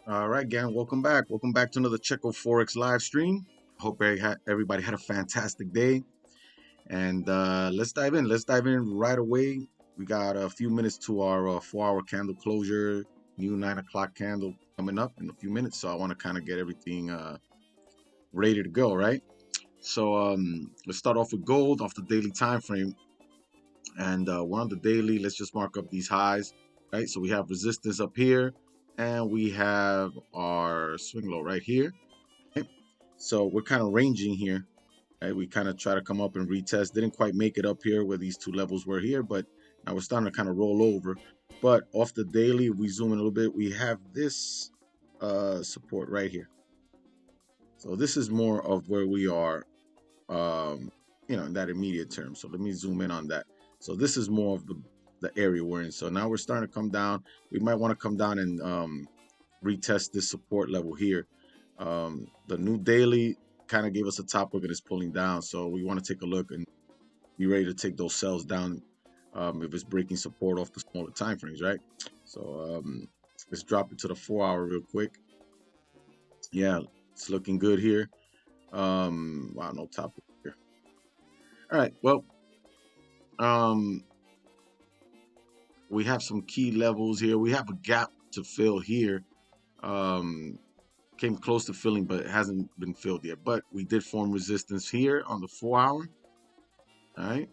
All right, gang, welcome back. Welcome back to another Checo Forex live stream. Hope everybody had a fantastic day. And let's dive in. Let's dive in right away. We got a few minutes to our 4-hour candle closure, new 9 o'clock candle coming up in a few minutes. So I want to kind of get everything ready to go, right? So let's start off with gold off the daily time frame. And we're on the daily. Let's just mark up these highs, right? So we have resistance up here, and we have our swing low right here. Right? So we're kind of ranging here. Right? We kind of try to come up and retest. Didn't quite make it up here where these two levels were here, but now we're starting to kind of roll over. But off the daily, if we zoom in a little bit, we have this support right here. So this is more of where we are, in that immediate term. So let me zoom in on that. So this is more of the area we're in. So now we're starting to come down. We might want to come down and retest this support level here. The new daily kind of gave us a top wick and it's pulling down. So we want to take a look and be ready to take those sells down if it's breaking support off the smaller time frames, right? So let's drop it to the 4-hour real quick. Yeah, it's looking good here. Wow, no top wick here. All right, well, we have some key levels here. We have a gap to fill here. Came close to filling, but it hasn't been filled yet. But we did form resistance here on the 4-hour. All right.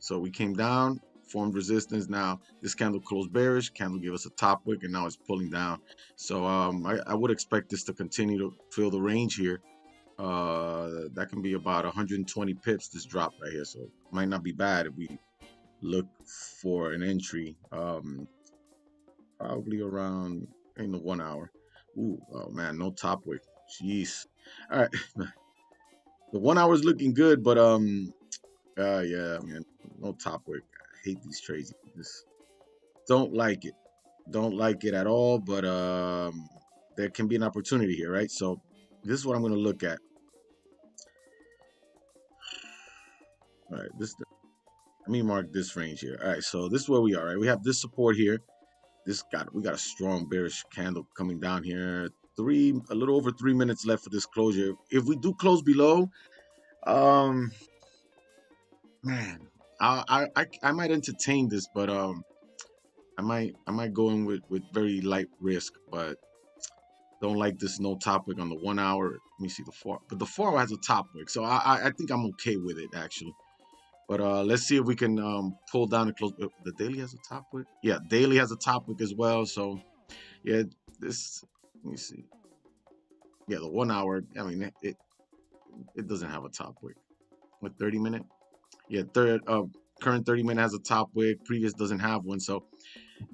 So we came down, formed resistance. Now this candle closed bearish. Candle gave us a top wick, and now it's pulling down. So I would expect this to continue to fill the range here. That can be about 120 pips. This drop right here, so it might not be bad if we look for an entry. Probably around in the 1 hour. Ooh, oh man, no top wick. Jeez. All right. The 1 hour is looking good, but yeah, man, no top wick. I hate these trades. Just don't like it. Don't like it at all, but there can be an opportunity here, right? So this is what I'm going to look at. All right, let me mark this range here. All right, so this is where we are, right? We have this support here. We got a strong bearish candle coming down here. A little over 3 minutes left for this closure. If we do close below, man, I might entertain this, but I might go in with very light risk, but don't like this no top wick on the 1 hour. Let me see the 4, but the 4 hour has a top wick, so I think I'm okay with it actually. But let's see if we can pull down and close. The daily has a top wick. Yeah, daily has a top wick as well. So yeah, this. Let me see. Yeah, the 1 hour. I mean, it doesn't have a top wick. What 30-minute? Yeah, current 30-minute has a top wick. Previous doesn't have one. So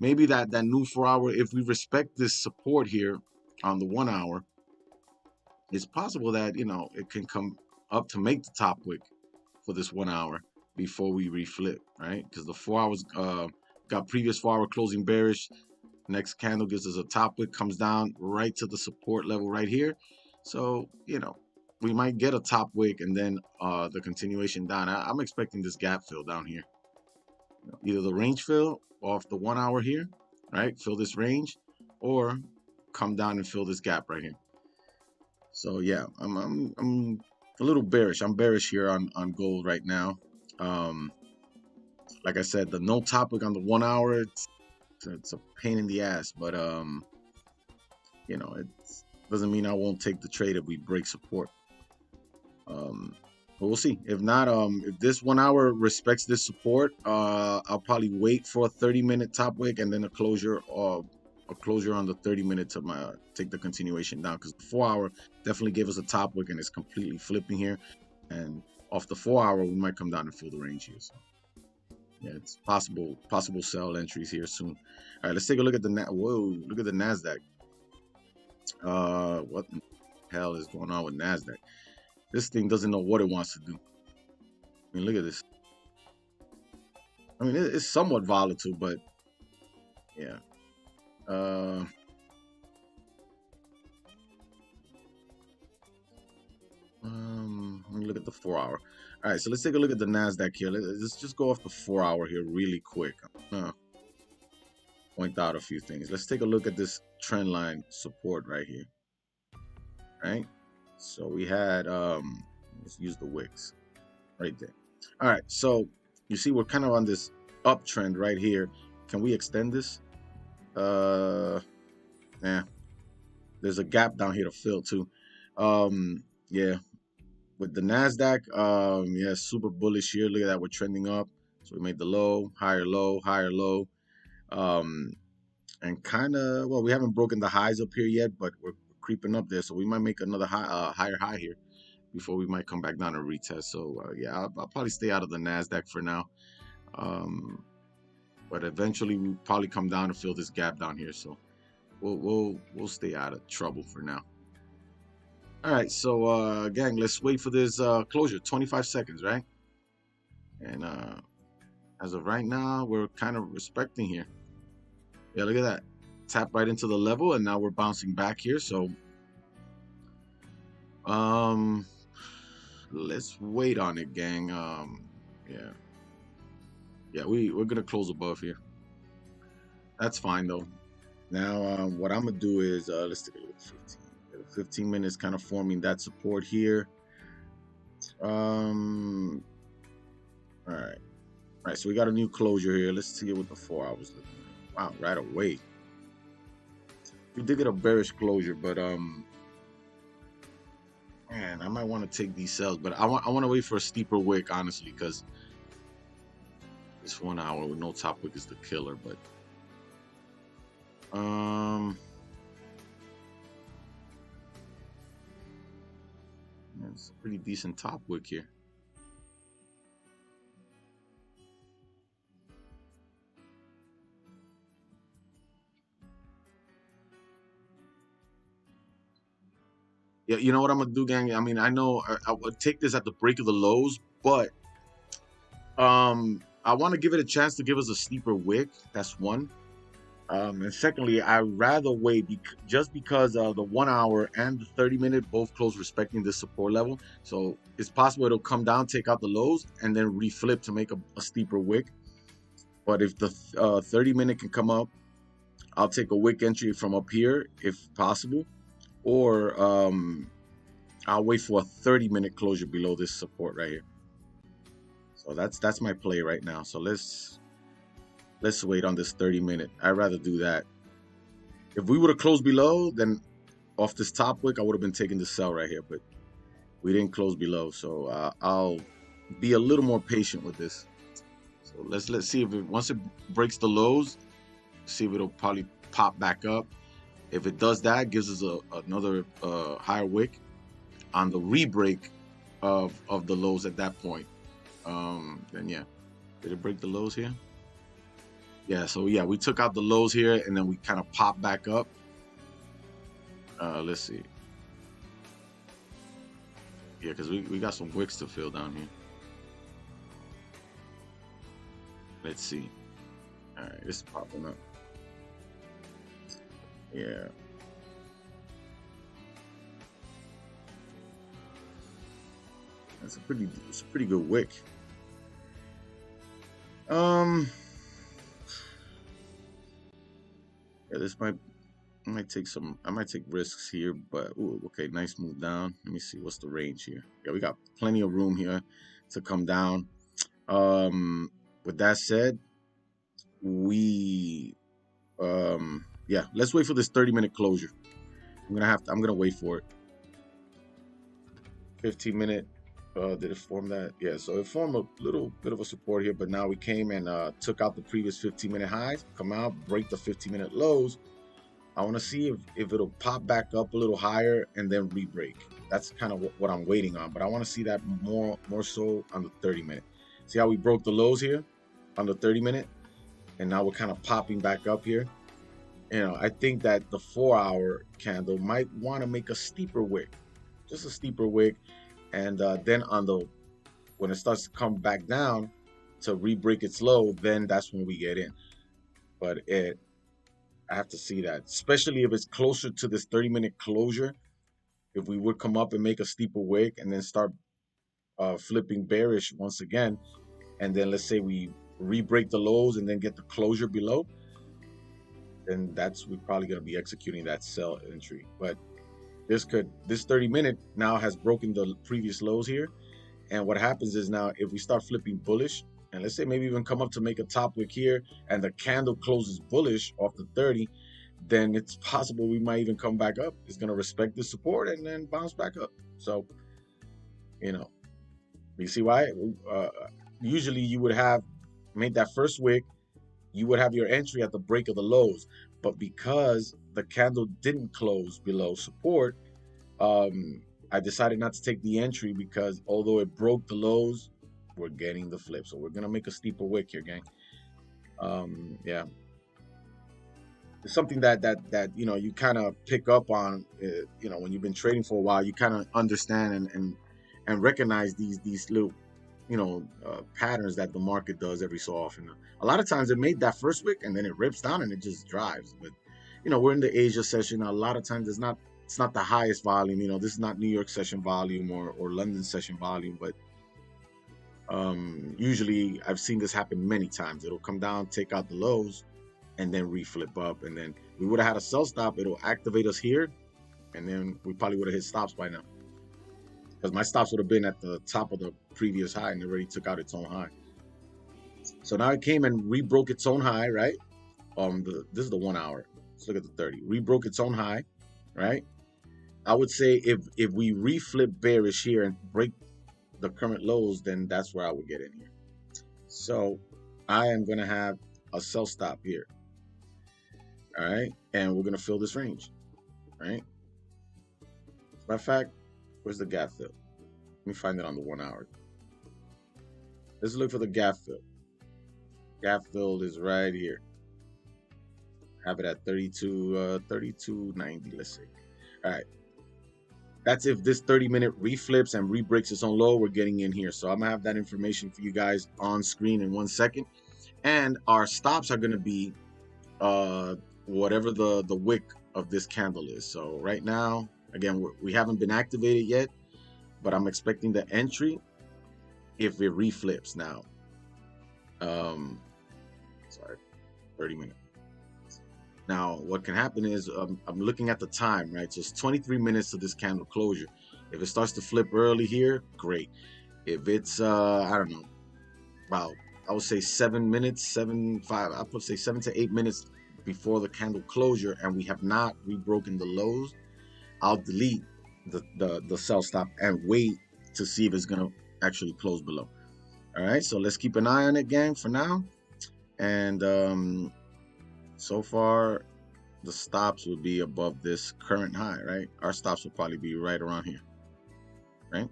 maybe that new 4-hour. If we respect this support here on the 1 hour, it's possible that it can come up to make the top wick for this 1 hour before we reflip, right? Because the 4 hours got previous 4-hour closing bearish. Next candle gives us a top wick, comes down right to the support level right here. So we might get a top wick and then the continuation down. I'm expecting this gap fill down here. Either the range fill off the 1 hour here, right? Fill this range, or come down and fill this gap right here. So yeah, I'm a little bearish. I'm bearish here on gold right now. Like I said, the no top wick on the 1 hour, it's a pain in the ass, but it doesn't mean I won't take the trade if we break support. But we'll see. If not, if this 1 hour respects this support, I'll probably wait for a 30-minute top wick and then a closure on the 30-minute to take the continuation down, because the 4-hour definitely gave us a top wick and it's completely flipping here. And off the 4-hour, we might come down and fill the range here. So yeah, it's possible sell entries here soon. All right, let's take a look at look at the Nasdaq. What the hell is going on with Nasdaq? This thing doesn't know what it wants to do. I mean, look at this. I mean, it's somewhat volatile, but yeah. Let me look at the 4-hour. All right, so let's take a look at the Nasdaq here. Let's just go off the 4-hour here really quick. point out a few things. Let's take a look at this trend line support right here, right? So we had, let's use the wicks right there. All right, so you see we're kind of on this uptrend right here. Can we extend this? Yeah, there's a gap down here to fill too. Yeah, with the Nasdaq, yeah, super bullish here. Look at that, we're trending up. So we made the low, higher low, higher low. And kind of, well, we haven't broken the highs up here yet, but we're creeping up there. So we might make another higher high here before we might come back down and retest. So yeah, I'll probably stay out of the Nasdaq for now. But eventually we'll probably come down and fill this gap down here. So we'll stay out of trouble for now. All right, so gang, let's wait for this closure. 25 seconds, right? And as of right now, we're kind of respecting here. Yeah, look at that. Tap right into the level, and now we're bouncing back here. So let's wait on it, gang. Yeah, we're gonna close above here. That's fine though. Now what I'm gonna do is let's take a look at 15 minutes, kind of forming that support here. All right, so we got a new closure here. Let's see what the 4 hours looking like. Wow, right away. We did get a bearish closure, but man, I might want to take these sells, but I want to wait for a steeper wick, honestly, because this 1 hour with no top wick is the killer. But it's a pretty decent top wick here. Yeah, you know what I'm gonna do, gang? I mean, I know I would take this at the break of the lows, but I want to give it a chance to give us a steeper wick. That's one. And secondly, I'd rather wait just because the 1 hour and the 30-minute both close respecting this support level. So it's possible it'll come down, take out the lows, and then reflip to make a steeper wick. But if the 30-minute can come up, I'll take a wick entry from up here if possible, or I'll wait for a 30-minute closure below this support right here. So that's my play right now. So let's wait on this 30-minute. I'd rather do that. If we would have closed below, then off this top wick, I would have been taking the sell right here, but we didn't close below. So I'll be a little more patient with this. So let's see if once it breaks the lows, see if it'll probably pop back up. If it does that, gives us another higher wick on the re-break of the lows at that point. Then yeah, did it break the lows here? Yeah, so yeah, we took out the lows here and then we kind of popped back up. Let's see. Yeah, because we got some wicks to fill down here. Let's see. All right, it's popping up. Yeah. It's a pretty good wick. Yeah, this I might take risks here, but ooh, okay, nice move down. Let me see what's the range here. Yeah, we got plenty of room here to come down. With that said, yeah, let's wait for this 30-minute closure. I'm gonna wait for it. 15-minute. Did it form that? Yeah, so it formed a little bit of a support here, but now we came and took out the previous 15-minute highs, come out, break the 15-minute lows. I want to see if it'll pop back up a little higher and then re-break. That's kind of what I'm waiting on, but I want to see that more so on the 30-minute. See how we broke the lows here on the 30-minute, and now we're kind of popping back up here. You know, I think that the 4-hour candle might want to make a steeper wick, just a steeper wick. And then when it starts to come back down to re-break its low, then that's when we get in. But I have to see that, especially if it's closer to this 30-minute closure. If we would come up and make a steeper wick and then start flipping bearish once again, and then let's say we re-break the lows and then get the closure below, then that's we're probably going to be executing that sell entry. But this 30-minute now has broken the previous lows here. And what happens is now if we start flipping bullish, and let's say maybe even come up to make a top wick here, and the candle closes bullish off the 30, then it's possible we might even come back up. It's going to respect the support and then bounce back up. So, you see why? Usually you would have made that first wick, you would have your entry at the break of the lows. But because the candle didn't close below support, I decided not to take the entry because although it broke the lows, we're getting the flip. So we're going to make a steeper wick here, gang. Yeah. It's something that you kind of pick up on, when you've been trading for a while. You kind of understand and recognize these little patterns that the market does every so often. A lot of times it made that first wick and then it rips down and it just drives. But we're in the Asia session. A lot of times it's not the highest volume. This is not New York session volume or London session volume, but usually I've seen this happen many times. It'll come down, take out the lows, and then reflip up, and then we would have had a sell stop. It'll activate us here, and then we probably would have hit stops by now, because my stops would have been at the top of the previous high and it already took out its own high. So now it came and rebroke its own high, right? This is the 1 hour. Let's look at the 30. Rebroke its own high, right? I would say if we reflip bearish here and break the current lows, then that's where I would get in here. So I am going to have a sell stop here. All right. And we're going to fill this range, right? Matter of fact, where's the gap fill? Let me find it on the 1 hour. Let's look for the gap fill. Gap fill is right here. Have it at 32.90, let's say. All right. That's if this 30-minute reflips and rebreaks its own low, we're getting in here. So I'm going to have that information for you guys on screen in 1 second. And our stops are going to be whatever the wick of this candle is. So right now, again, we haven't been activated yet, but I'm expecting the entry if it reflips now. Sorry, 30 minutes. Now, what can happen is I'm looking at the time, right? So it's 23 minutes to this candle closure. If it starts to flip early here, great. If it's, I don't know, about, I would say 7 minutes, I would say 7 to 8 minutes before the candle closure, and we have not rebroken the lows, I'll delete the sell stop and wait to see if it's going to actually close below. All right, so let's keep an eye on it, gang, for now. And so far, the stops will be above this current high, right? Our stops will probably be right around here, right?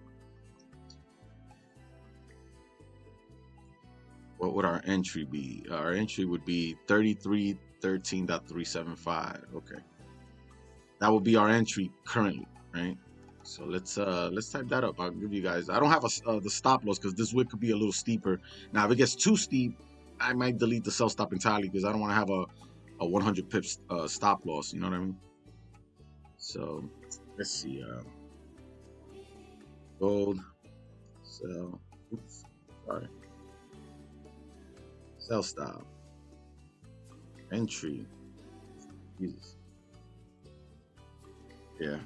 What would our entry be? Our entry would be 3313.375. Okay, that would be our entry currently, right? So let's type that up. I'll give you guys. I don't have the stop loss because this wick could be a little steeper. Now, if it gets too steep, I might delete the sell stop entirely because I don't want to have a 100 pips stop loss. You know what I mean? So let's see. Gold. Sell. Oops. Sorry. Sell stop. Entry. Jesus. Yeah.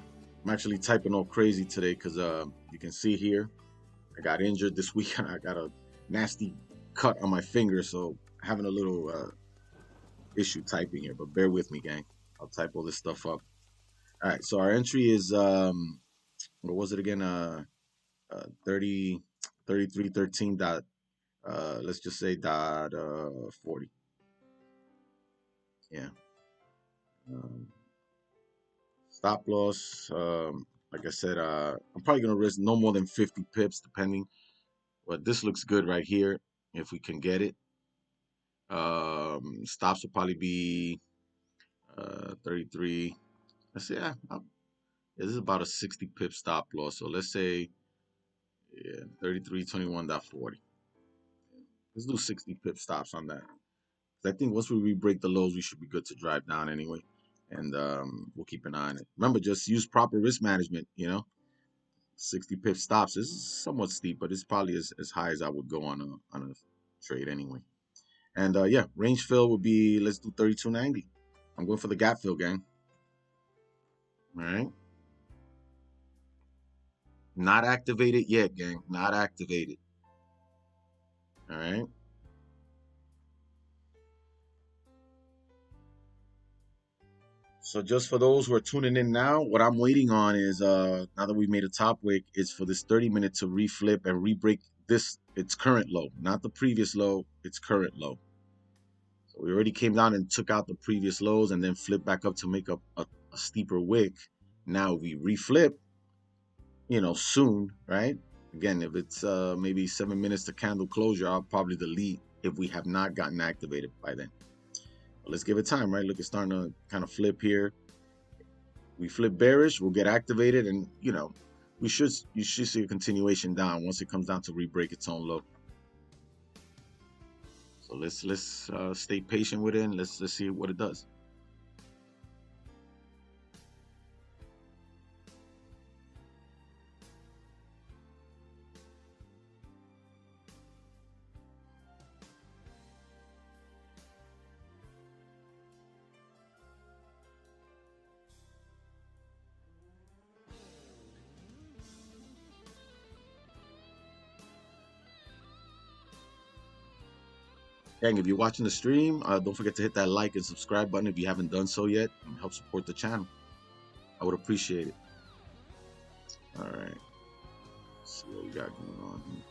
I'm actually typing all crazy today because you can see here I got injured this weekend. I got a nasty cut on my finger, so having a little issue typing here, but bear with me, gang. I'll type all this stuff up. All right, so our entry is what was it again? 3313 dot let's just say dot 40. Yeah. Stop loss, like I said, I'm probably gonna risk no more than 50 pips depending, but this looks good right here if we can get it. Stops will probably be 33. Let's say, this is about a 60 pip stop loss. So let's say, yeah, 3321.40. Let's do 60 pip stops on that. I think once we re-break the lows, we should be good to drive down anyway. And we'll keep an eye on it. Remember, just use proper risk management, 60 pip stops is somewhat steep, but it's probably as high as I would go on a trade anyway. And yeah, range fill would be, let's do 3290. I'm going for the gap fill, gang. All right. Not activated yet, gang. Not activated. All right. So just for those who are tuning in now, what I'm waiting on is now that we made a top wick, is for this 30-minute to reflip and re-break this its current low, not the previous low, its current low. So we already came down and took out the previous lows and then flipped back up to make up a steeper wick. Now we reflip, soon, right? Again, if it's maybe 7 minutes to candle closure, I'll probably delete if we have not gotten activated by then. But let's give it time, right? Look, it's starting to kind of flip here. We flip bearish, we'll get activated, and you should see a continuation down once it comes down to re-break its own low. So let's stay patient with it, and let's see what it does. Gang, if you're watching the stream, don't forget to hit that like and subscribe button if you haven't done so yet, and help support the channel. I would appreciate it. All right. Let's see what we got going on here.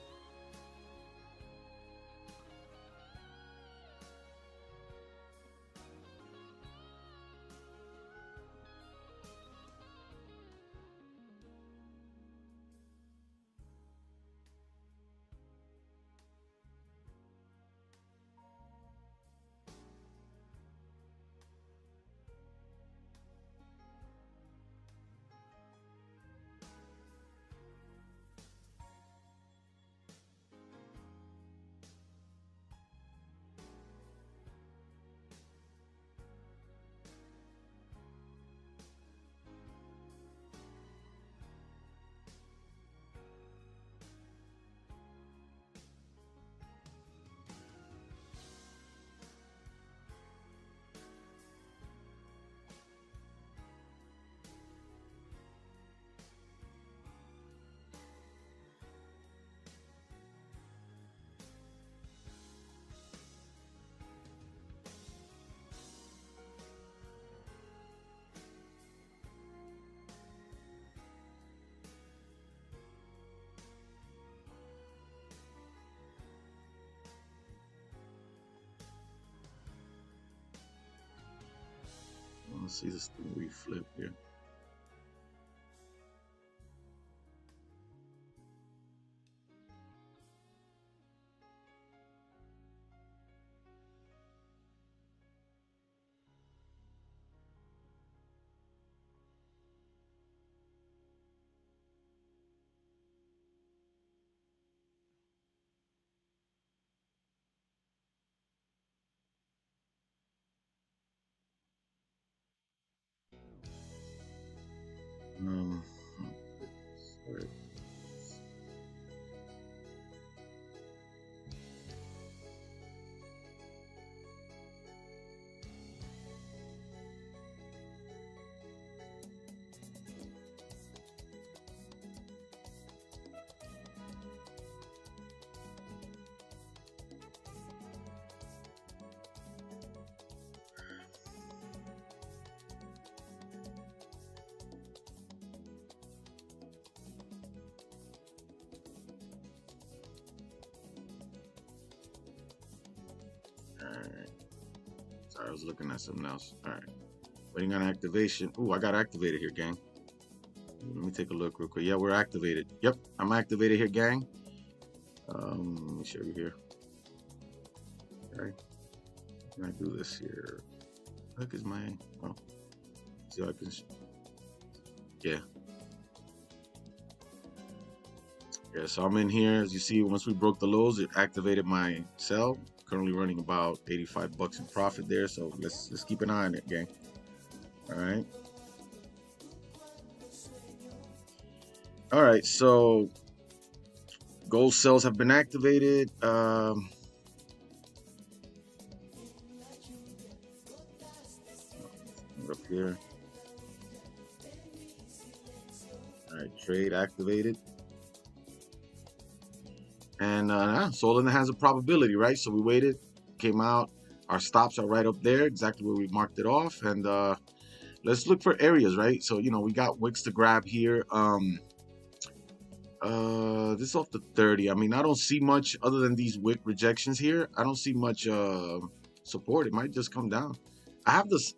Let's see this thing reflip here. Sorry. All right. Sorry, I was looking at something else. All right. Waiting on activation. Ooh, I got activated here, gang. Let me take a look real quick. Yeah, we're activated. Yep, I'm activated here, gang. Let me show you here. Okay. Can I do this here? Look, is my see how I can. Yeah. Yeah, so I'm in here. As you see, once we broke the lows, it activated my sell. Currently running about 85 bucks in profit there. So let's keep an eye on it, gang. All right. All right. So gold sells have been activated. Up here. All right, trade activated. And it's all in the hands of probability, right? So we waited, came out. Our stops are right up there, exactly where we marked it off. And let's look for areas, right? So, you know, we got wicks to grab here. This is off the 30. I mean, I don't see much other than these wick rejections here. I don't see much support. It might just come down. I have this.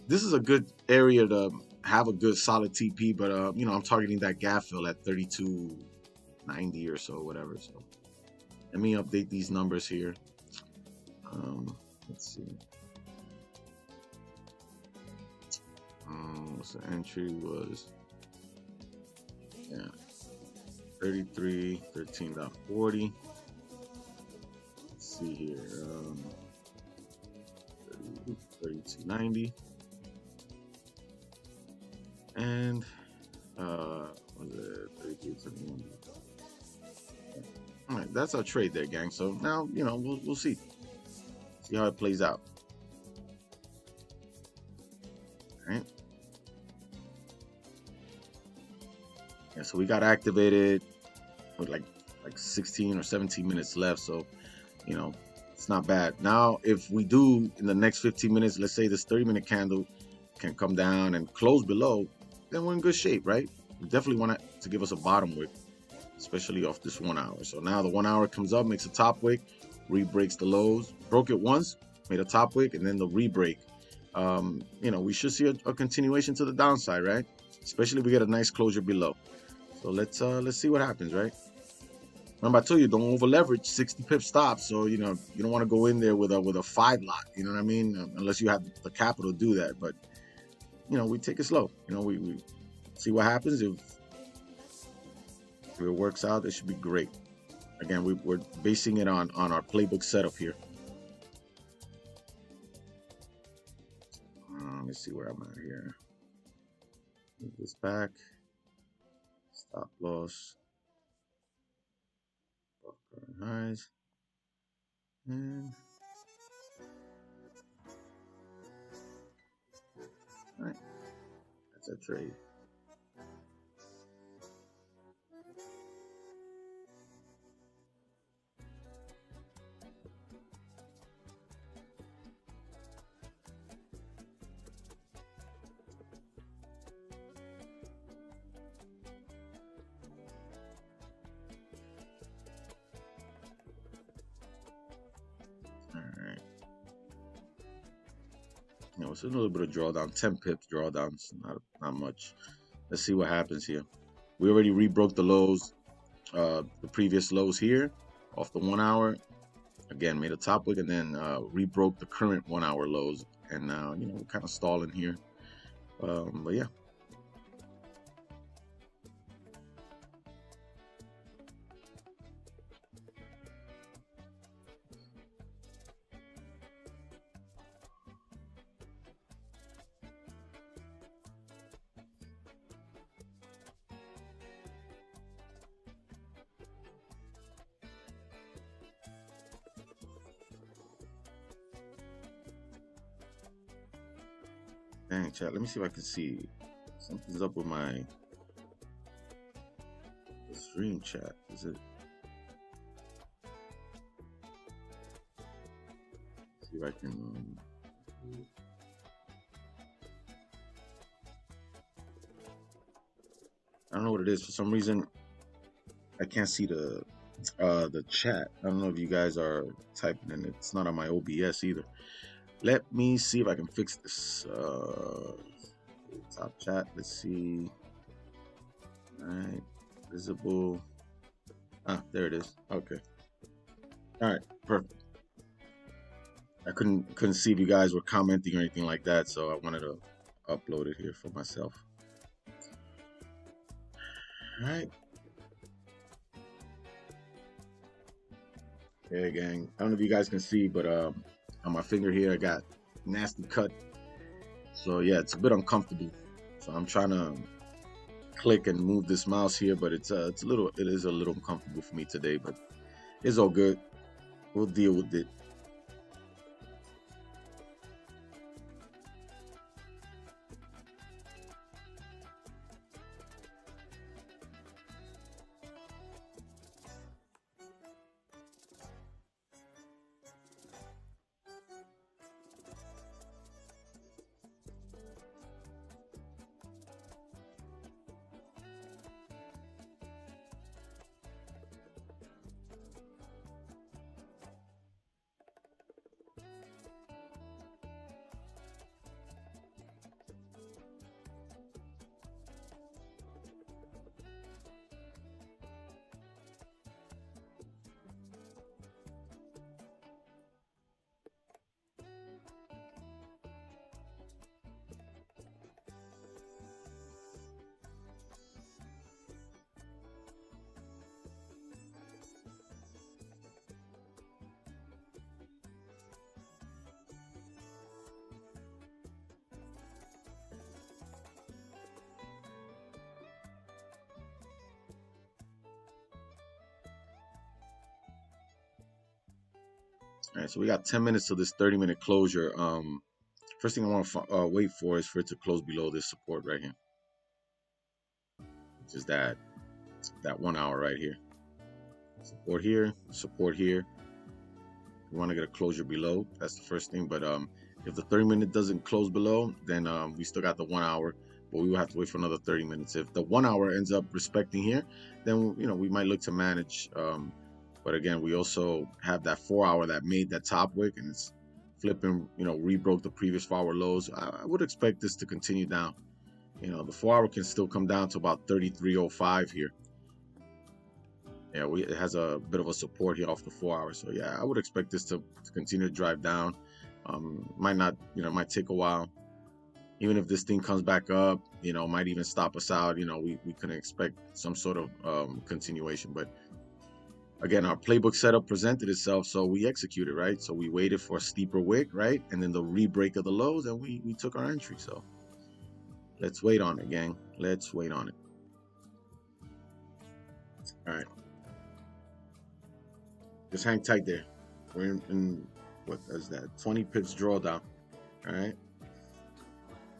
This is a good area to have a good solid TP, but you know, I'm targeting that gap fill at 32.90 or so, whatever. So let me update these numbers here. Let's see. What's the entry was? Yeah. 33, 13.40. Let's see here. 32.90. And was it 33.71? All right, that's our trade there, gang. So now, you know, we'll see how it plays out. All right. Yeah, so we got activated with like 16 or 17 minutes left. So, you know, it's not bad. Now, if we do in the next 15 minutes, let's say this 30-minute candle can come down and close below, then we're in good shape, right? We definitely want it to give us a bottom wick, especially off this 1 hour. So now the 1 hour comes up, makes a top wick, re-breaks the lows, broke it once, made a top wick, and then the re-break. You know, we should see a continuation to the downside, right? Especially if we get a nice closure below. So let's see what happens, right? Remember, I told you, don't over leverage 60 pip stops. So, you know, you don't want to go in there with a 5 lot, you know what I mean? Unless you have the capital to do that. But, you know, we take it slow. You know, we see what happens. If it works out, it should be great. Again, we're basing it on our playbook setup here. Let's see where I'm at here. Move this back. Stop loss. Current highs. And all right, that's a trade. You know, it's a little bit of drawdown, 10 pips drawdowns, not much. Let's see what happens here. We already rebroke the lows, the previous lows here off the 1 hour. Again, made a top wick and then rebroke the current 1 hour lows. And now, you know, we're kind of stalling here. But yeah. Dang, chat. Let me see if I can see. Something's up with my stream chat. Is it? See if I can. I don't know what it is. For some reason, I can't see the chat. I don't know if you guys are typing in. It's not on my OBS either. Let me see if I can fix this. Top chat. Let's see. All right, visible. Ah, there it is. Okay. All right, perfect. I couldn't see if you guys were commenting or anything like that, so I wanted to upload it here for myself. All right. Yeah, gang. I don't know if you guys can see, but on my finger here, I got nasty cut. So yeah, it's a bit uncomfortable. So I'm trying to click and move this mouse here, but it is a little uncomfortable for me today, but it's all good. We'll deal with it. All right, so we got 10 minutes to this 30-minute closure. First thing I want to wait for is for it to close below this support right here, which is that 1 hour right here. Support here, support here. We want to get a closure below. That's the first thing. But if the 30-minute doesn't close below, then we still got the 1 hour, but we will have to wait for another 30 minutes. If the 1 hour ends up respecting here, then we might look to manage. But again, we also have that 4 hour that made that top wick and it's flipping, rebroke the previous 4 hour lows. I would expect this to continue down. The 4 hour can still come down to about 33.05 here. Yeah, it has a bit of a support here off the 4 hours. So yeah, I would expect this to continue to drive down. Might not, might take a while. Even if this thing comes back up, might even stop us out. We can expect some sort of continuation. But again, our playbook setup presented itself, so we executed, right? So we waited for a steeper wick, right? And then the re-break of the lows, and we took our entry. So let's wait on it, gang. Let's wait on it. All right. Just hang tight there. We're in what is that? 20 pips drawdown. All right.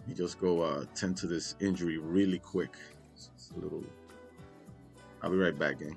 You just go tend to this injury really quick. It's a little. I'll be right back, gang.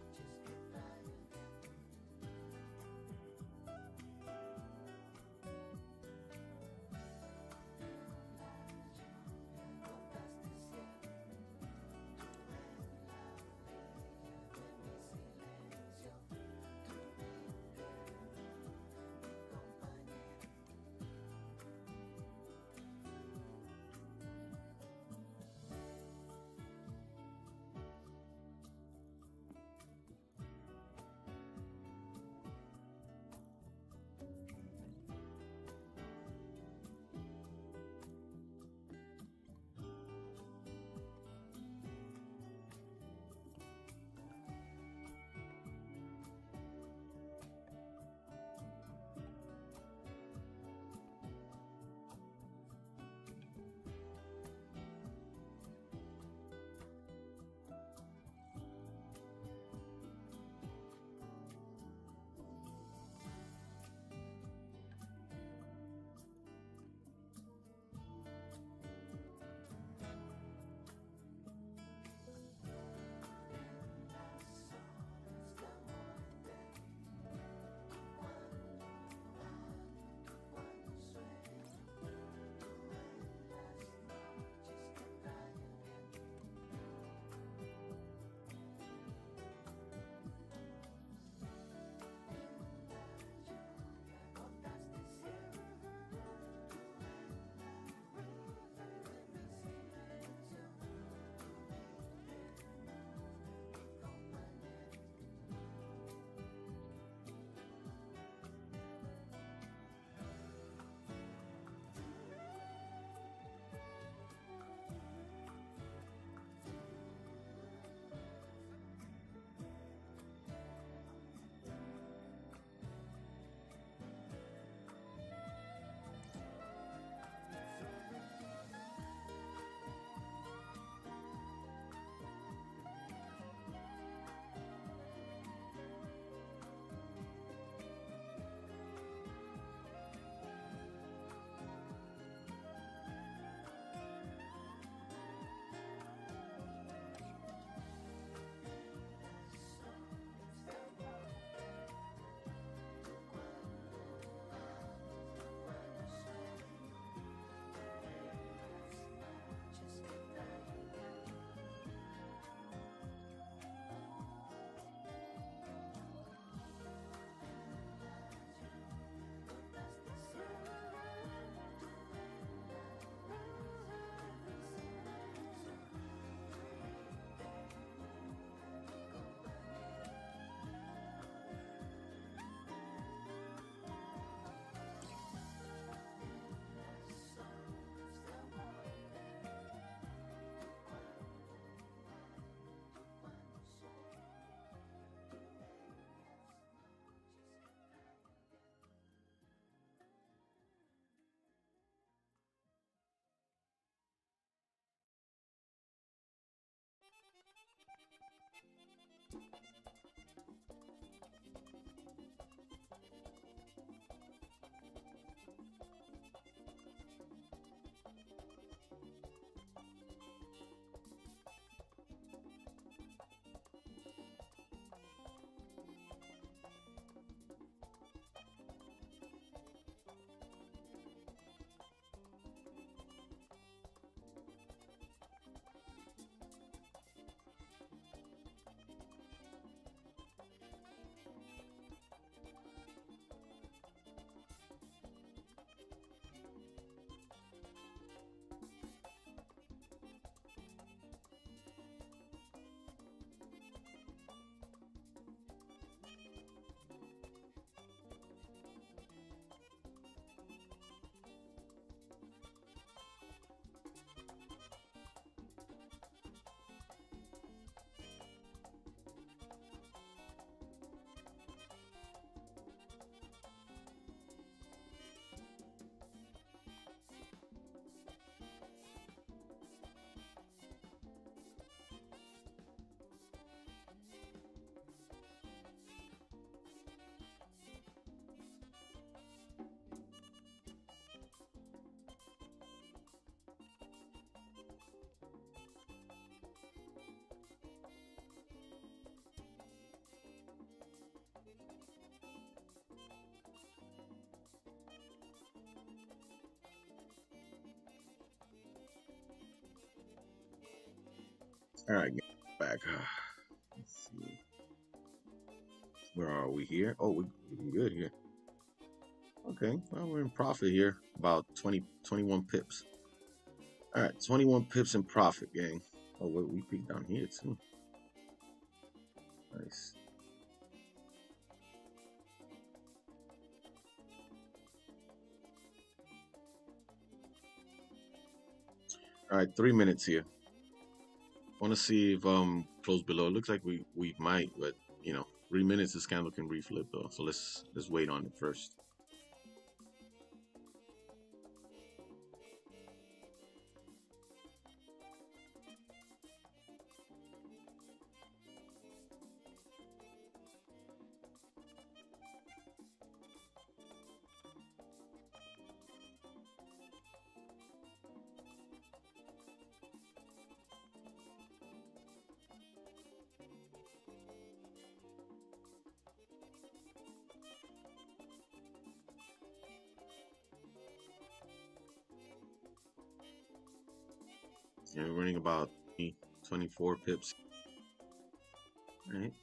All right, get back. Let's see. Where are we here? Oh, we're good here. Okay, well, we're in profit here. About 21 pips. All right, 21 pips in profit, gang. Oh, wait, we peaked down here too. Nice. All right, 3 minutes here. Want to see if close below. It looks like we might, but you know, 3 minutes this candle can reflip though. So let's wait on it first. Yeah, we're running about 24 pips. All right.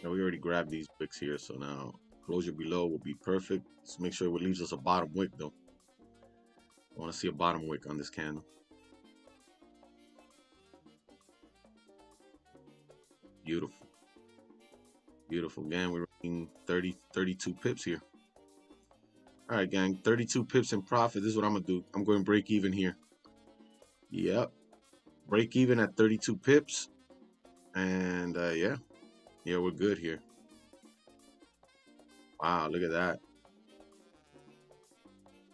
Now we already grabbed these wicks here, so now closure below will be perfect. Just make sure it leaves us a bottom wick though. I want to see a bottom wick on this candle. Beautiful. Beautiful. Again, we're running 32 pips here. All right, gang, 32 pips in profit. This is what I'm going to do. I'm going to break even here. Yep. Break even at 32 pips. And yeah, we're good here. Wow, look at that.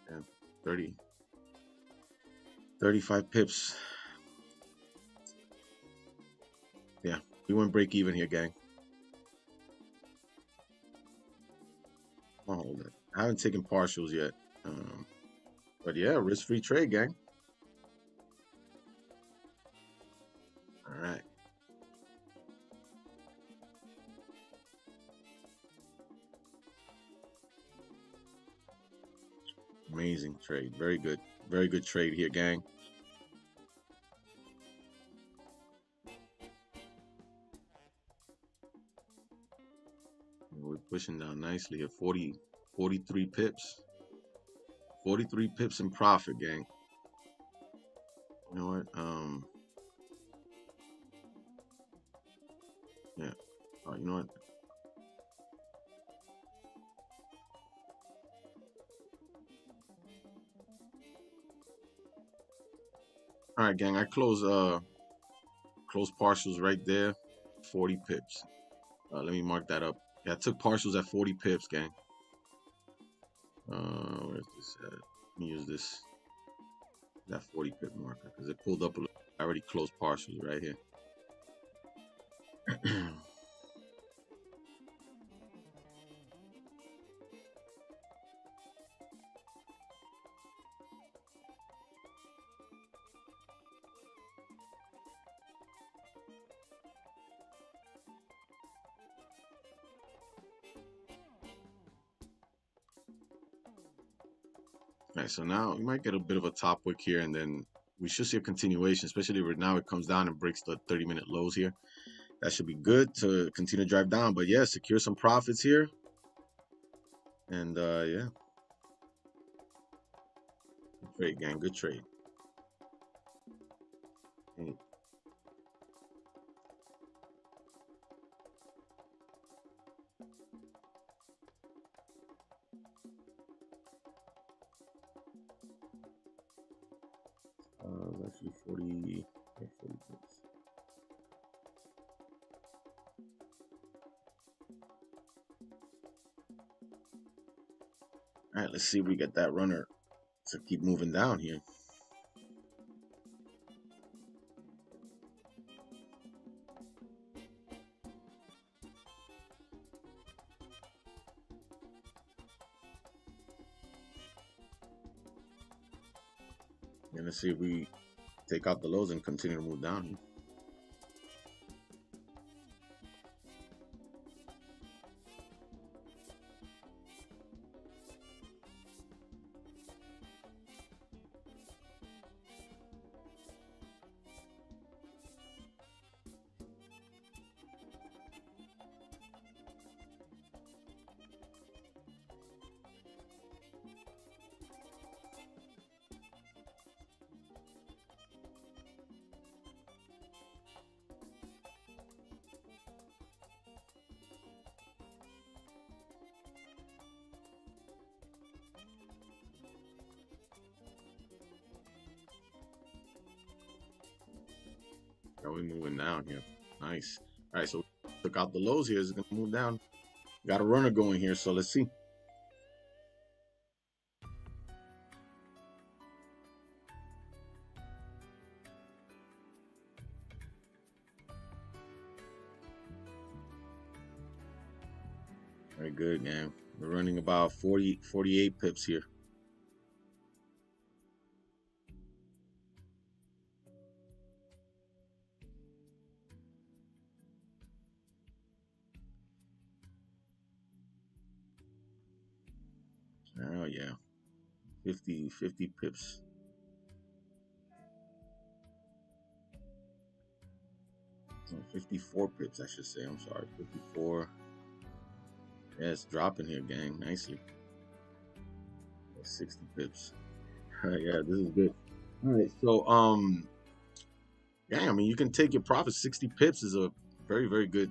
And 35 pips. Yeah, we went break even here, gang. Oh, hold it. I haven't taken partials yet. But yeah, risk-free trade, gang. All right. Amazing trade. Very good. Very good trade here, gang. We're pushing down nicely here. 43 pips. 43 pips in profit, gang. You know what? Yeah. You know what? All right, gang. I close partials right there. 40 pips. Let me mark that up. Yeah, I took partials at 40 pips, gang. Where's this at? Let me use this. That 40 pip marker because it pulled up a little. I already closed partials right here. All right, so now we might get a bit of a top wick here, and then we should see a continuation, especially right now it comes down and breaks the 30-minute lows here. That should be good to continue to drive down. But yeah, secure some profits here. And yeah. Good trade, gang. Good trade. Hey. Actually 40 pips. All right, let's see if we get that runner to keep moving down here. And let's see if we take out the lows and continue to move down here. Are we moving down here? Nice. All right, so took out the lows here. It's gonna move down. Got a runner going here, so let's see. Very good, man. We're running about 48 pips here. Oh yeah, 50 pips. 54 pips, I should say. I'm sorry, 54. Yeah, it's dropping here, gang, nicely. 60 pips. Yeah, this is good. All right, so yeah, I mean, you can take your profits. 60 pips is a very, very good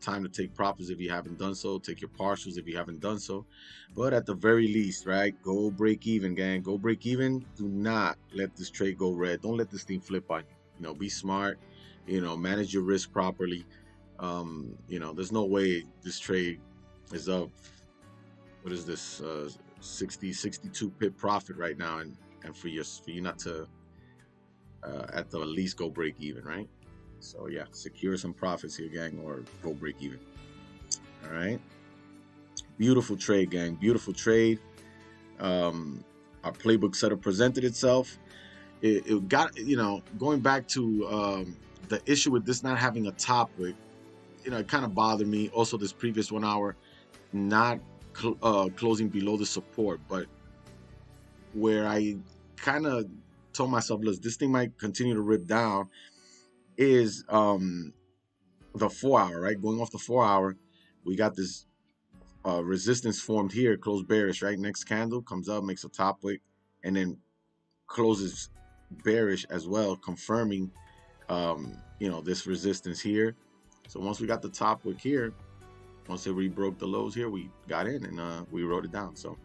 time to take profits if you haven't done so. Take your partials if you haven't done so. But at the very least, right, go break even, gang. Go break even. Do not let this trade go red. Don't let this thing flip on you. You know, be smart. You know, manage your risk properly. You know, there's no way this trade is up. What is this? 62 pip profit right now, and for you not to at the least go break even, right? So yeah, secure some profits here, gang, or go break even. All right. Beautiful trade, gang. Beautiful trade. Our playbook setup presented itself. It got, you know, going back to the issue with this not having a top wick, you know, it kind of bothered me. Also, this previous 1 hour not closing below the support, but where I kind of told myself, look, this thing might continue to rip down is the 4 hour, right? Going off the 4 hour, we got this resistance formed here, closed bearish, right? Next candle comes up, makes a top wick, and then closes bearish as well, confirming you know, this resistance here. So once we got the top wick here, once it rebroke the lows here, we got in and we wrote it down. So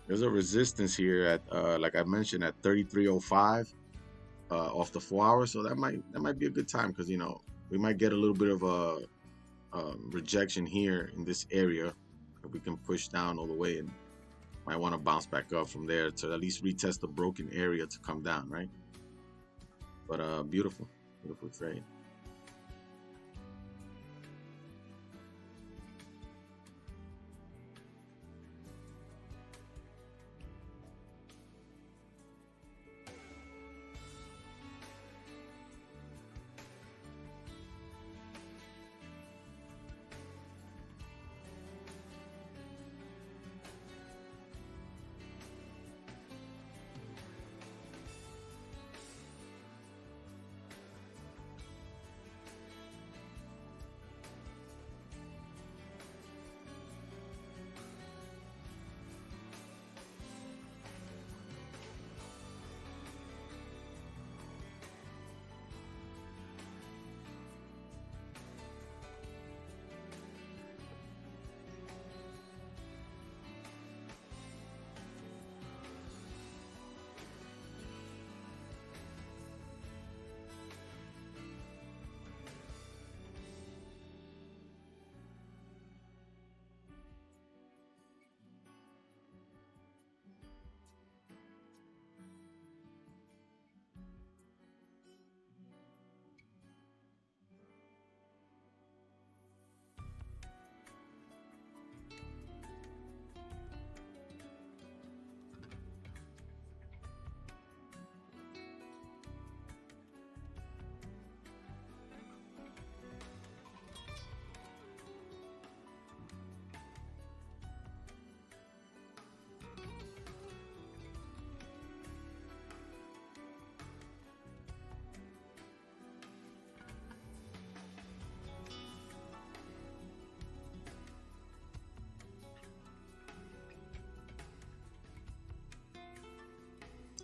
there's a resistance here at like I mentioned at 33.05 off the 4 hours. So that might be a good time, because you know, we might get a little bit of a rejection here in this area. We can push down all the way and might want to bounce back up from there to at least retest the broken area to come down, right? But beautiful trade.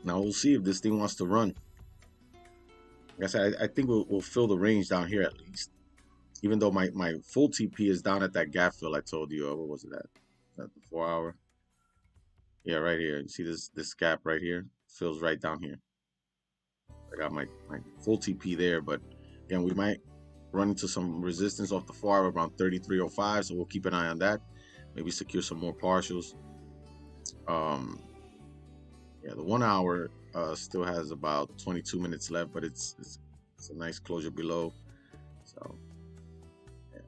Now we'll see if this thing wants to run. Like I said, I think we'll fill the range down here at least. Even though my full TP is down at that gap fill I told you. What was it at? At the 4 hour? Yeah, right here. You see this gap right here? Fills right down here. I got my full TP there, but again, we might run into some resistance off the far around 33.05, so we'll keep an eye on that. Maybe secure some more partials. Yeah, the 1 hour still has about 22 minutes left, but it's a nice closure below. So yeah.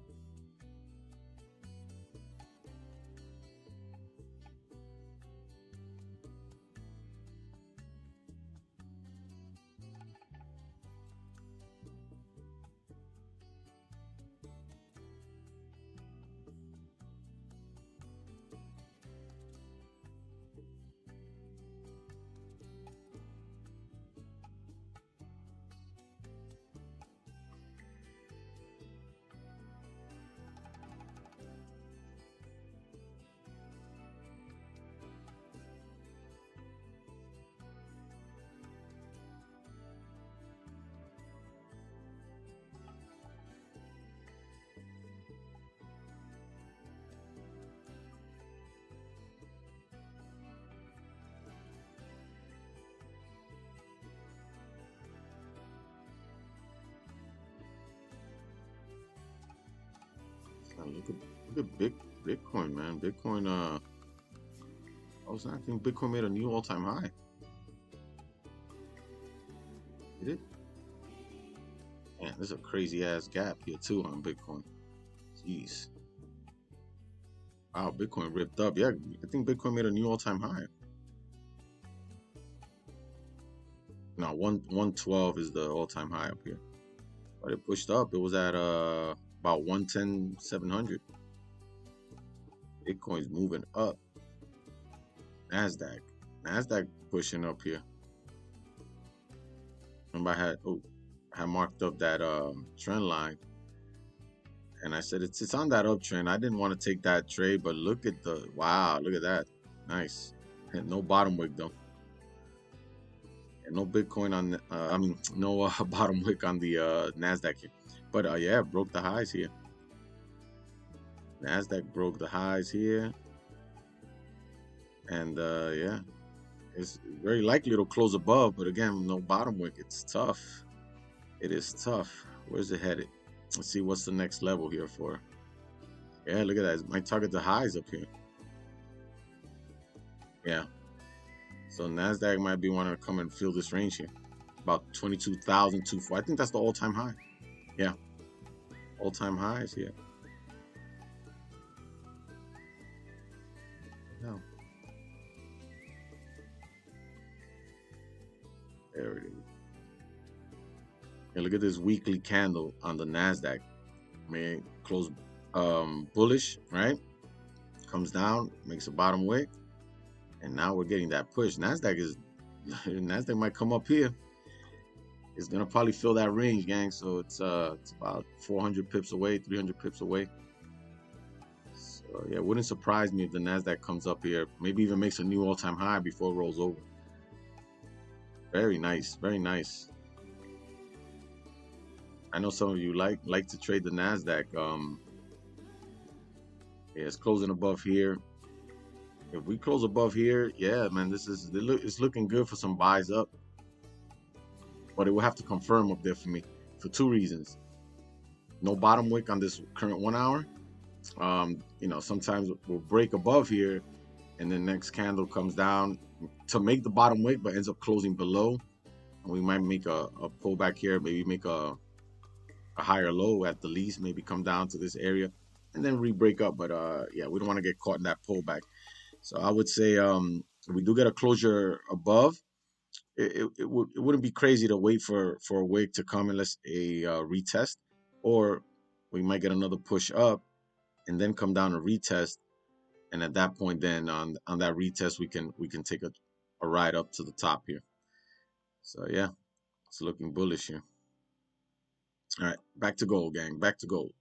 Look at Bitcoin, man. Bitcoin, I think Bitcoin made a new all-time high. Did it? Man, there's a crazy ass gap here too on Bitcoin. Jeez. Wow, Bitcoin ripped up. Yeah, I think Bitcoin made a new all-time high. No, 112 is the all-time high up here. But it pushed up. It was at about 110,700. Bitcoin's moving up. Nasdaq pushing up here. Remember I had marked up that trend line, and I said it's on that uptrend. I didn't want to take that trade, but look at look at that. Nice. And no bottom wick though. And no Bitcoin on no bottom wick on the Nasdaq here. But yeah, broke the highs here. Nasdaq broke the highs here. And yeah, it's very likely it'll close above, but again, no bottom wick. It's tough. It is tough. Where's it headed? Let's see what's the next level here for. Yeah, look at that. It might target the highs up here. Yeah. So Nasdaq might be wanting to come and fill this range here. About 22,240. I think that's the all-time high. Yeah. All-time highs here. No. There it is. And look at this weekly candle on the Nasdaq. Man, close bullish, right? Comes down, makes a bottom wick, and now we're getting that push. Nasdaq might come up here. It's gonna probably fill that range, gang. So it's about 400 pips away, 300 pips away. So yeah, it wouldn't surprise me if the Nasdaq comes up here, maybe even makes a new all-time high before it rolls over. Very nice, very nice. I know some of you like to trade the Nasdaq. Yeah, it's closing above here. If we close above here, yeah, man, it's looking good for some buys up. But it will have to confirm up there for me for two reasons. No bottom wick on this current 1 hour. You know, sometimes we'll break above here, and the next candle comes down to make the bottom wick, but ends up closing below. And we might make a pullback here, maybe make a higher low at the least, maybe come down to this area and then re-break up. But yeah, we don't want to get caught in that pullback. So I would say if we do get a closure above, it wouldn't be crazy to wait for a wick to come unless a retest, or we might get another push up and then come down and retest, and at that point then on that retest we can take a ride up to the top here. So yeah, it's looking bullish here. All right, back to gold, gang. Back to gold.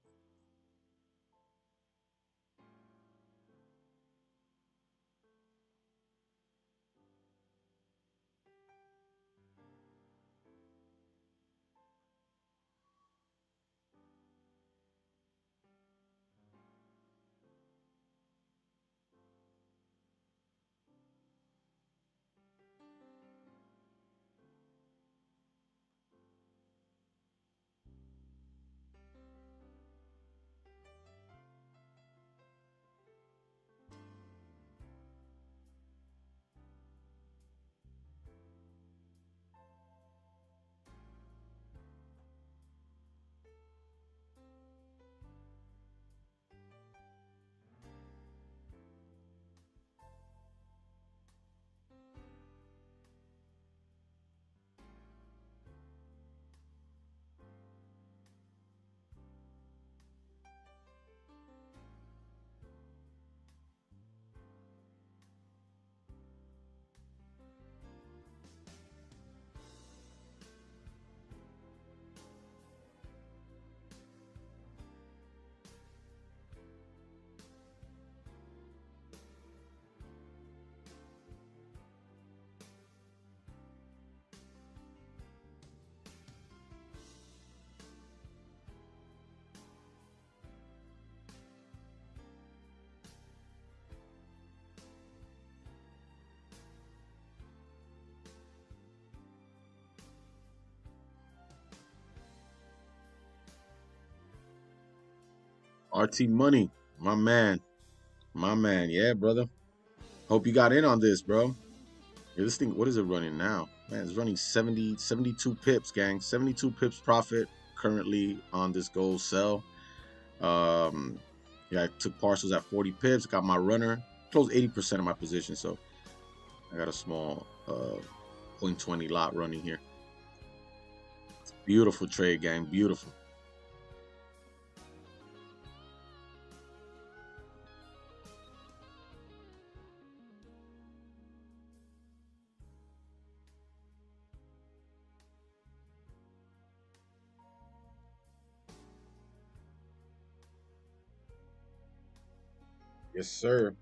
RT Money, my man. My man. Yeah, brother. Hope you got in on this, bro. Yeah, this thing, what is it running now? Man, it's running 72 pips, gang. 72 pips profit currently on this gold sell. Yeah, I took partials at 40 pips, got my runner, closed 80% of my position. So I got a small 0.20 lot running here. Beautiful trade, gang. Beautiful. Yes, sir.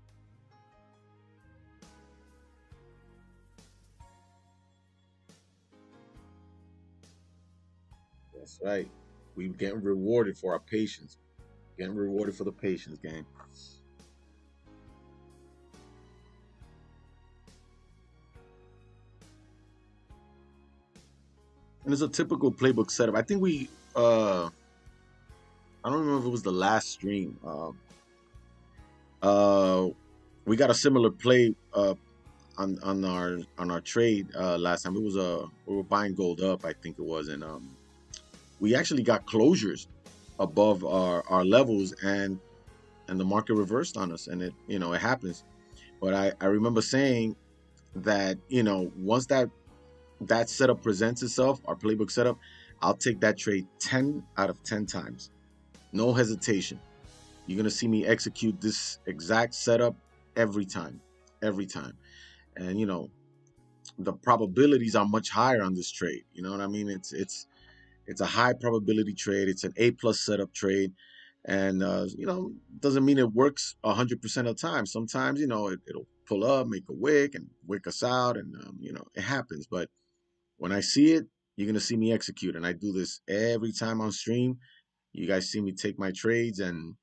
That's right. We getting rewarded for our patience. Getting rewarded for the patience, gang. And it's a typical playbook setup. I think I don't remember if it was the last stream. Uh we got a similar play on our trade last time. It was we were buying gold up, I think it was, and we actually got closures above our levels, and the market reversed on us, and it happens. But I remember saying that once that setup presents itself, our playbook setup, I'll take that trade 10 out of 10 times, no hesitation. You're gonna see me execute this exact setup every time, every time. And the probabilities are much higher on this trade. You know what I mean? It's a high probability trade. It's an A plus setup trade, and doesn't mean it works 100% of the time. Sometimes it'll pull up, make a wick, and wick us out, and it happens. But when I see it, you're gonna see me execute, and I do this every time on stream. You guys see me take my trades, and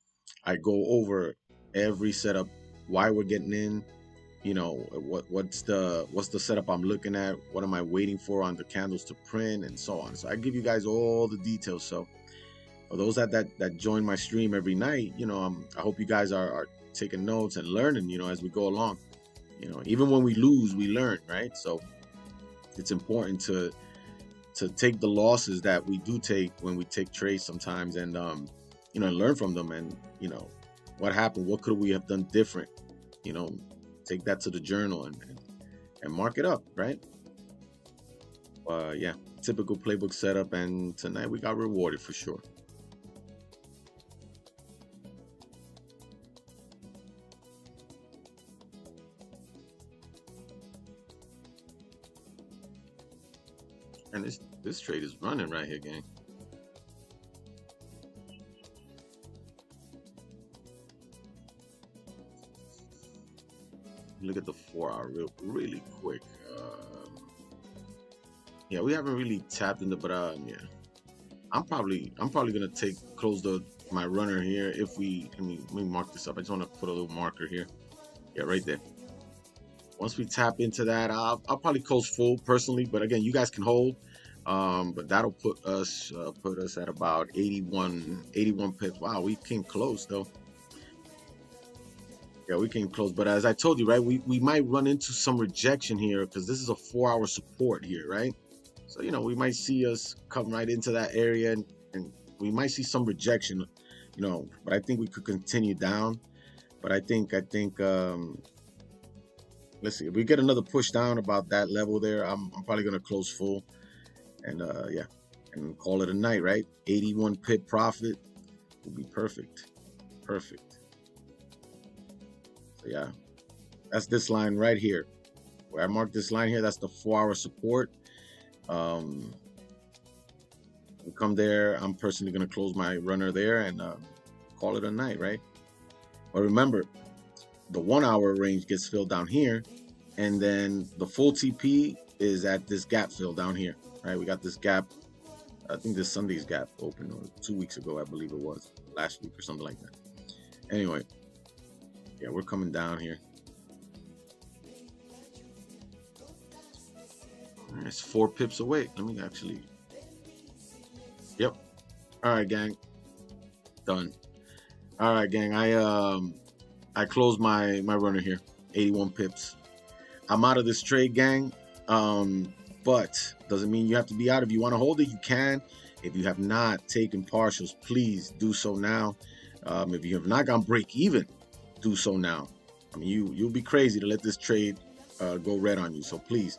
I go over every setup, why we're getting in, what's the setup I'm looking at, what am I waiting for on the candles to print, and so on. So I give you guys all the details. So for those that join my stream every night, I hope you guys are taking notes and learning, as we go along. Even when we lose, we learn, right? So it's important to take the losses that we do take when we take trades sometimes, and learn from them, and what happened, what could we have done different, you know take that to the journal, and mark it up, right? Yeah, typical playbook setup, and tonight we got rewarded for sure. And this trade is running right here, gang. Look at the 4 hour really quick. Yeah, we haven't really tapped into, but yeah, I'm probably gonna close my runner here. If we let me mark this up. I just want to put a little marker here. Yeah, right there. Once we tap into that, I'll probably close full personally, but again, you guys can hold. But that'll put us at about 81 pips. Wow, we came close though. Yeah, we came close. But as I told you, right, we might run into some rejection here because this is a 4 hour support here, right? So we might see us come right into that area, and we might see some rejection, But I think we could continue down. But I think let's see, if we get another push down about that level there, I'm probably gonna close full, and yeah, and call it a night, right? 81 pip profit would be perfect, perfect. So yeah, that's this line right here, where I marked this line here. That's the 4 hour support. We come there. I'm personally gonna close my runner there, and call it a night, right? But remember, the 1 hour range gets filled down here, and then the full TP is at this gap fill down here, right? We got this gap. I think this Sunday's gap opened, or 2 weeks ago, I believe it was, last week or something like that. Anyway, yeah, we're coming down here. It's 4 pips away. Let me actually. Yep. All right, gang. Done. All right, gang. I closed my runner here, 81 pips. I'm out of this trade, gang. But doesn't mean you have to be out. If you want to hold it, you can. If you have not taken partials, please do so now. If you have not gone break even, do so now. I mean, you'll be crazy to let this trade go red on you. So please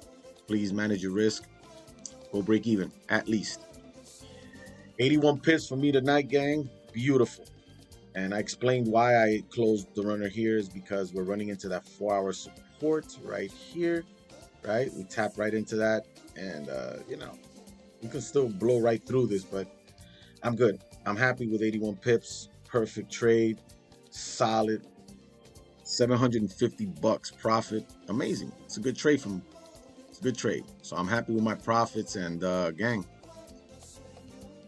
manage your risk. Go break even at least. 81 pips for me tonight, gang. Beautiful. And I explained why I closed the runner here is because we're running into that 4-hour support right here, right? We tap right into that, and you know, you can still blow right through this, but I'm good. I'm happy with 81 pips. Perfect trade, solid, 750 bucks profit. Amazing. It's a good trade from. It's a good trade. So I'm happy with my profits, and gang,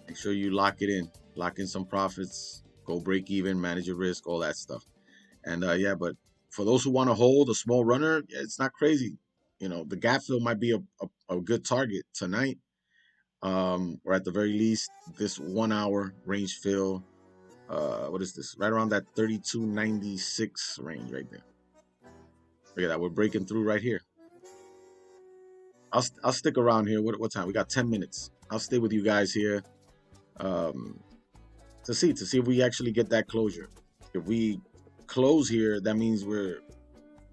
make sure you lock it in. Lock in some profits. Go break even, manage your risk, all that stuff. And yeah, but for those who want to hold a small runner, it's not crazy. You know, the gap fill might be a good target tonight, or at the very least, this 1 hour range fill. What is this? Right around that 32.96 range right there. Look at that. We're breaking through right here. I'll stick around here. What time? We got 10 minutes. I'll stay with you guys here um, to see if we actually get that closure. If we close here, that means the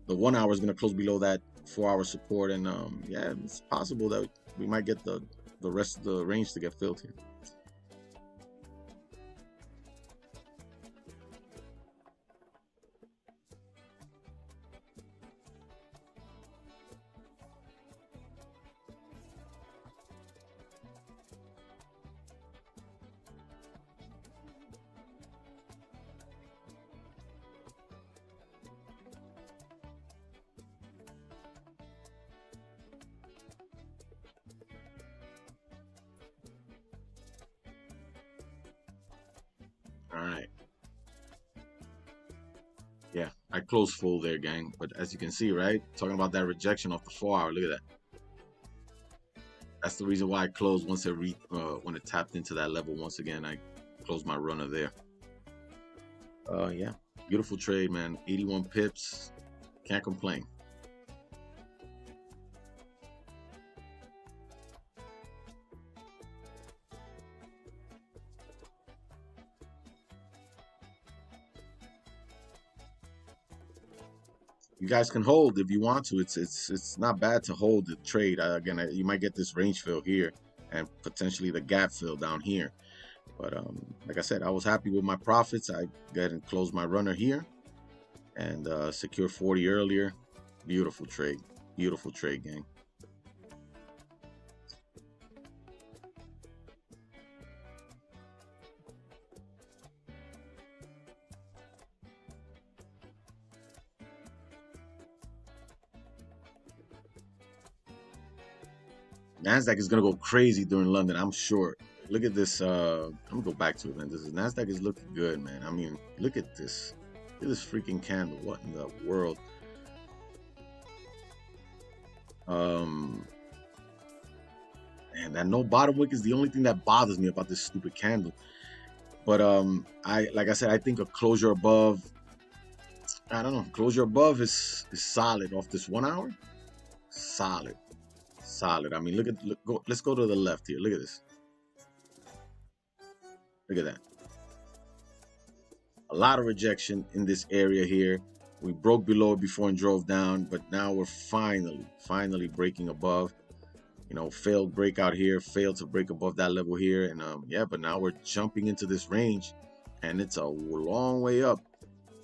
1 hour is going to close below that 4-hour support, and yeah, it's possible that we might get the rest of the range to get filled here. All right. Yeah, I closed full there, gang. But as you can see, right, talking about that rejection off the 4-hour. Look at that. That's the reason why I closed once when it tapped into that level once again. I closed my runner there. Yeah, beautiful trade, man. 81 pips. Can't complain. You guys can hold if you want to. It's not bad to hold the trade. Again, you might get this range fill here and potentially the gap fill down here. But like I said, I was happy with my profits. I go ahead and close my runner here and secure 40 earlier. Beautiful trade. Beautiful trade, gang. Nasdaq is gonna go crazy during London, I'm sure. Look at this. I'm gonna go back to it, man. This is Nasdaq is looking good, man. I mean, look at this. Look at this freaking candle. What in the world? Um, and that no bottom wick is the only thing that bothers me about this stupid candle. But like I said, I think a closure above. I don't know. Closure above is solid off this 1 hour. Solid, solid. I mean, let's go to the left here. Look at this. Look at that. A lot of rejection in this area here. We broke below it before and drove down, but now we're finally breaking above. You know, failed breakout here, failed to break above that level here, and yeah, but now we're jumping into this range, and it's a long way up.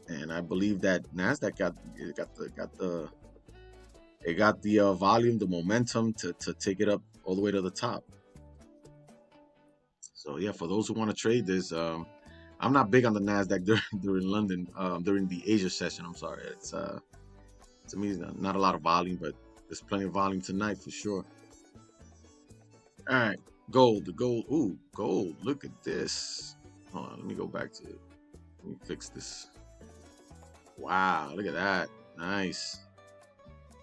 And I believe that Nasdaq got the volume, the momentum to take it up all the way to the top. So yeah, for those who want to trade this, I'm not big on the Nasdaq during London, during the Asia session. I'm sorry, it's to me not a lot of volume, but there's plenty of volume tonight for sure. All right, gold, the gold. Ooh, gold. Look at this. Hold on, let me go back to it. Let me fix this. Wow, look at that. Nice.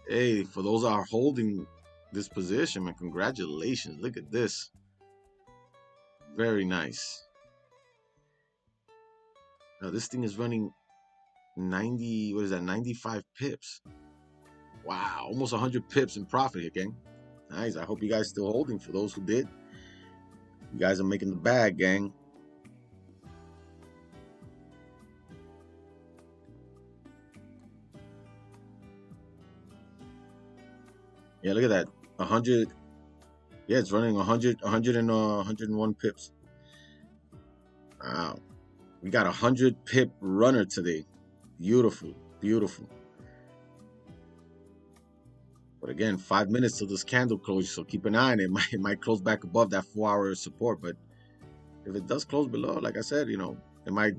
Hey, for those that are holding this position, man, congratulations. Look at this. Very nice. Now this thing is running 90, what is that, 95 pips. Wow, almost 100 pips in profit here, gang. Nice. I hope you guys still holding. For those who did, you guys are making the bag, gang. Yeah, look at that. 100. Yeah, it's running 100, 101 pips. Wow. We got a 100 pip runner today. Beautiful, beautiful. But again, 5 minutes till this candle closes, so keep an eye on it. It might close back above that 4-hour support, but if it does close below, like I said, it might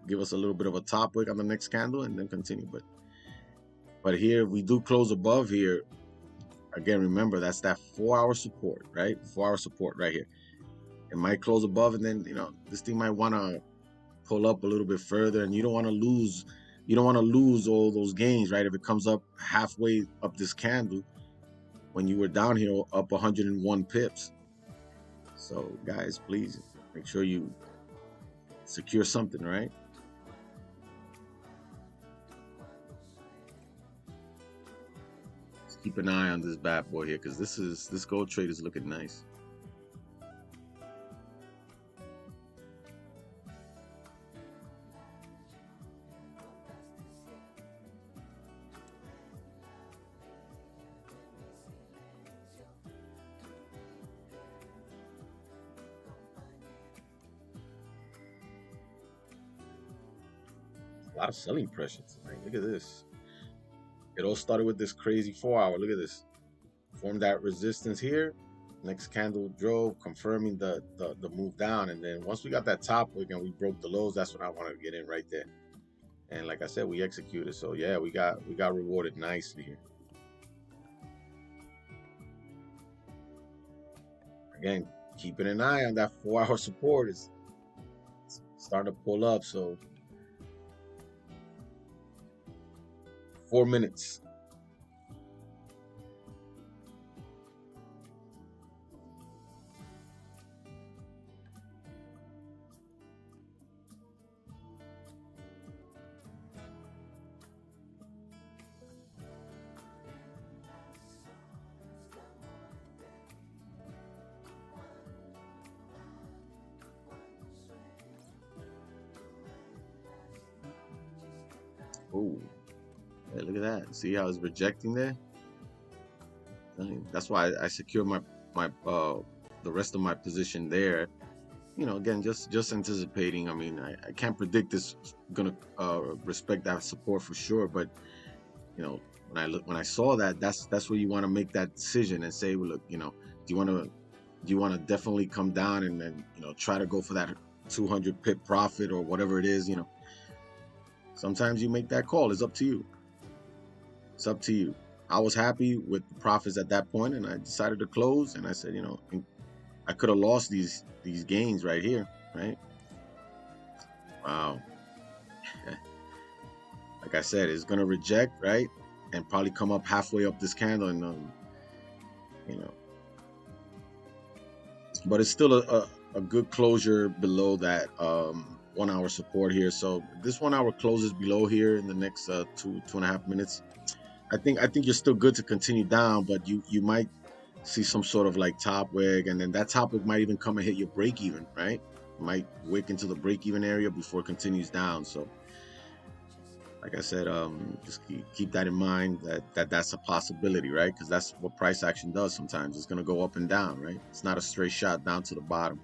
give us a little bit of a top wick on the next candle and then continue. But here, if we do close above here, again, remember that's that 4-hour support, right? 4-hour support right here. It might close above, and then this thing might want to pull up a little bit further, and you don't want to lose all those gains, right? If it comes up halfway up this candle when you were down here up 101 pips. So guys, please make sure you secure something, right? Just keep an eye on this bad boy here, because this gold trade is looking nice. A lot of selling pressure tonight. Look at this. It all started with this crazy 4-hour. Look at this. Formed that resistance here. Next candle drove, confirming the move down. And then once we got that top wick and we broke the lows, that's when I wanted to get in right there. And like I said, we executed. So yeah, we got rewarded nicely here. Again, keeping an eye on that 4-hour support. Is starting to pull up. So 4 minutes. Oh, yeah, look at that. See how it's rejecting there? That's why I secured my the rest of my position there. Again, just anticipating. I mean, I can't predict this gonna respect that support for sure, but when I saw that, that's where you want to make that decision and say, well, look, do you want to definitely come down and then try to go for that 200 pip profit or whatever it is. Sometimes you make that call. It's up to you. It's up to you. I was happy with the profits at that point, and I decided to close. And I said, I could have lost these gains right here, right? Wow. Like I said, it's gonna reject, right, and probably come up halfway up this candle, and but it's still a good closure below that 1-hour support here. So this 1-hour closes below here in the next 2.5 minutes. I think you're still good to continue down, but you might see some sort of like top wick, and then that top wick might even come and hit your break even, right? It might wick into the break even area before it continues down. So like I said, just keep that in mind, that's a possibility, right? Because that's what price action does sometimes. It's going to go up and down, right? It's not a straight shot down to the bottom.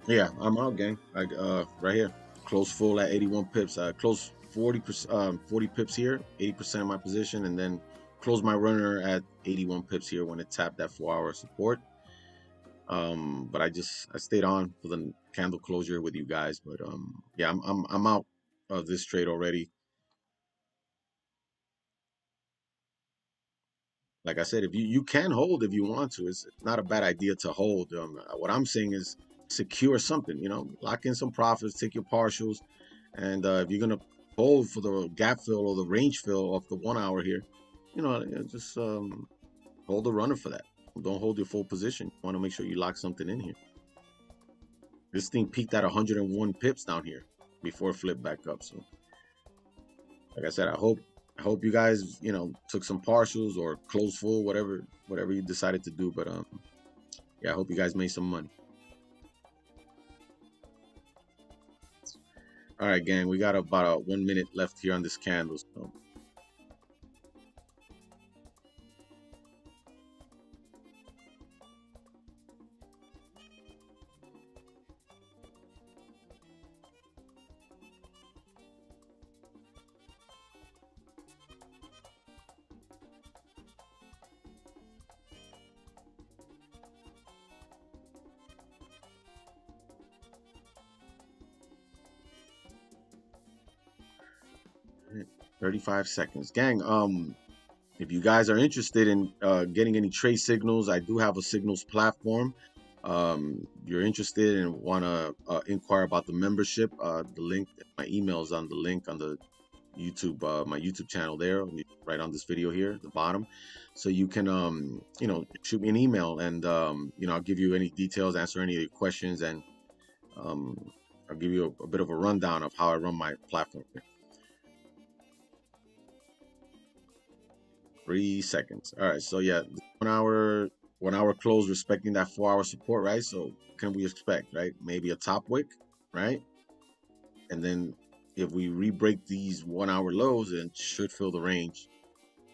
Yeah, I'm out, gang. Right here, close full at 81 pips. Close 40 pips here, 80% of my position, and then close my runner at 81 pips here when it tapped that 4-hour support. But I stayed on for the candle closure with you guys. But yeah, I'm out of this trade already. Like I said, if you can hold if you want to. It's not a bad idea to hold. What I'm saying is, secure something, lock in some profits, take your partials, and if you're gonna hold for the gap fill or the range fill of the 1 hour here, just hold the runner for that. Don't hold your full position. You want to make sure you lock something in here. This thing peaked at 101 pips down here before it flipped back up. So, like I said, I hope you guys, took some partials or close full, whatever you decided to do. But yeah, I hope you guys made some money. All right, gang, we got about 1 minute left here on this candle. So 35 seconds, gang. If you guys are interested in getting any trade signals, I do have a signals platform. You're interested and want to inquire about the membership, the link, my email is on the link on the YouTube, my YouTube channel there, right on this video here at the bottom. So you can, shoot me an email and, I'll give you any details, answer any of your questions, and I'll give you a bit of a rundown of how I run my platform here. 3 seconds. All right, so yeah, 1 hour close, respecting that 4 hour support, right? So what can we expect, right? Maybe a top wick, right? And then if we re-break these 1 hour lows, it should fill the range.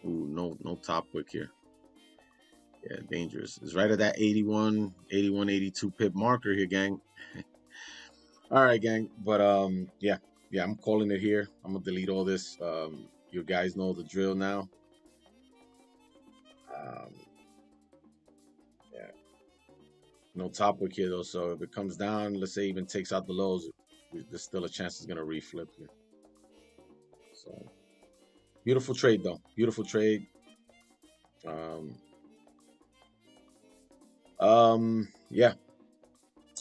Ooh, no top wick here. Yeah, dangerous. It's right at that 81, 82 pip marker here, gang. All right, gang. But yeah, I'm calling it here. I'm gonna delete all this. You guys know the drill now. Yeah, no top wick here though. So if it comes down, let's say even takes out the lows, there's still a chance it's gonna reflip here. So beautiful trade though. Beautiful trade. Yeah,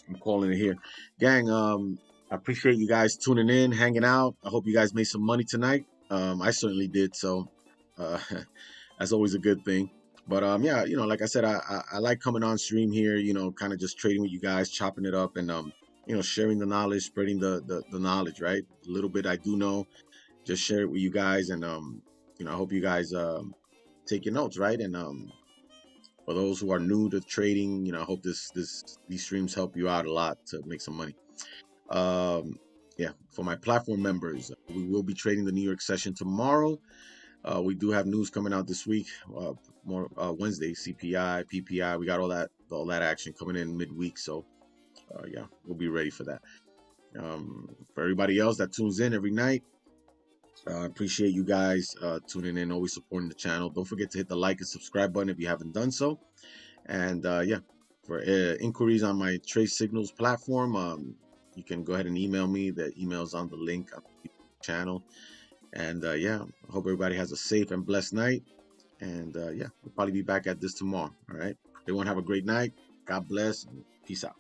I'm calling it here, gang. I appreciate you guys tuning in, hanging out. I hope you guys made some money tonight. I certainly did. So that's always a good thing. But yeah, like I said, I like coming on stream here, kind of just trading with you guys, chopping it up, and sharing the knowledge, spreading the knowledge, right? A little bit I do know, just share it with you guys, and I hope you guys take your notes, right? And for those who are new to trading, I hope these streams help you out a lot to make some money. Yeah, for my platform members, we will be trading the New York session tomorrow. We do have news coming out this week, more Wednesday, CPI, PPI. We got all that action coming in midweek. So yeah, we'll be ready for that. For everybody else that tunes in every night, I appreciate you guys tuning in, always supporting the channel. Don't forget to hit the like and subscribe button if you haven't done so. And yeah, for inquiries on my Trade Signals platform, you can go ahead and email me. The email's on the link on the channel. And yeah, I hope everybody has a safe and blessed night. And yeah, we'll probably be back at this tomorrow. All right. Everyone have a great night. God bless. And peace out.